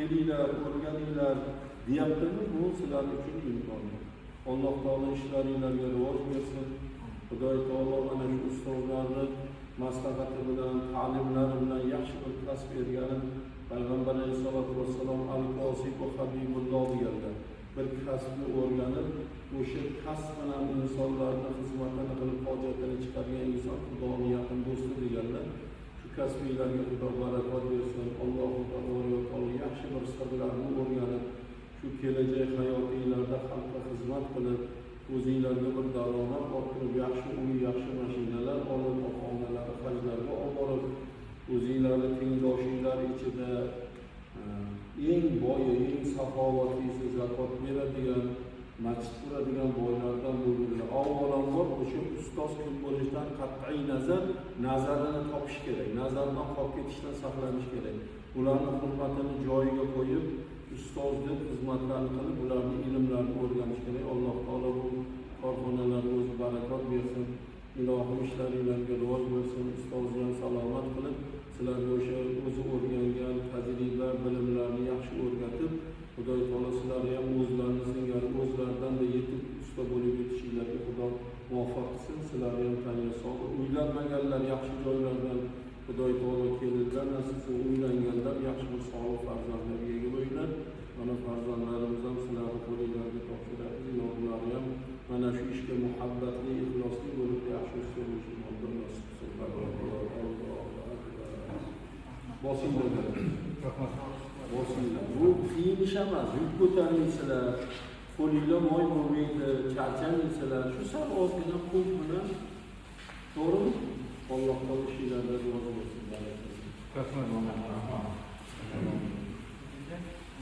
Kelinglar, o'rganinglar deyaptimi, bu sizlar uchun imkon. Alloh taolo ishlaringlarga rivoj bersin. Xudo taolo mana shu ustozlarni maslahati bilan, ta'limlari bilan yaxshi bir kasb berganim Payg'ambar alayhisolatu vassalom al-Qosib va Habibulloh deganlar. Bir kasbni o'rganib, o'sha kasb bilan insonlarning xizmatini qilib hojatini chiqargan inson Xudoning yaqin do'sti deganlar. Shu kasbinglarga Xudo barakot bersin. Alloh taolo yaxshi bir sirlarni o'rganib, shu kelajak hayotinglarda xalqqa xizmat qilib, o'zinglarga bir daromad orttirib, yaxshi uy, yaxshi mashinalar olib, onalarni hajlarga olib borib, o'zinglarni tengdoshinglar ichida eng boyi, eng saxovatlisi, zakot beradigan, masjid quradigan boylardan bo'linglar. Avvalambor o'sha ustoz kim bo'lishidan qat'iy nazarini topish kerak. Nazardan qolib ketishdan saqlanish kerak. Ularning hurmatini joyiga qo'yib, ustoz deb xizmatlarni qilib, ularning ilmlarini o'rganish kerak. Alloh taolo bu korxonalarga o'zi barakot bersin. Ilohim ishlaringlarga rivoj bersin. Ustozni ham salomat qilib, sizlarga o'sha o'zi o'rgangan tajribalar, bilimlarni yaxshi o'rgatib, Xudo taolo sizlarni ham o'zlarini singari o'zlaridan-da yetib usta bo'lib yetishinglarga Xudo muvaffaq qilsin. Sizlarni ham tanga sog'lik. Uylanmaganlar yaxshi joylardan Xudo taolo kelinlar nasib qilsin. Uylanganlar yaxshi bir sog'lik farzandlarga ega bo'linglar. Mana farzandlarimiz ham sizlarni qo'linglarga topshiramiz. Ilohim ham mana shu ishga muhabbatli, ixlosli bo'lib yaxshi usta bo'lishini nasib qilsin. Bosinglar. Bosinglar. Bu qiyin ish emas. Yuk ko'taringsizlar, qo'linglar moy bo'lmaydi, charchamaysizlar. Shu sal ozgina qo'l bilan to'g'rimi? Alloh taolo ishinglarga rivoj bersin. Rahmat.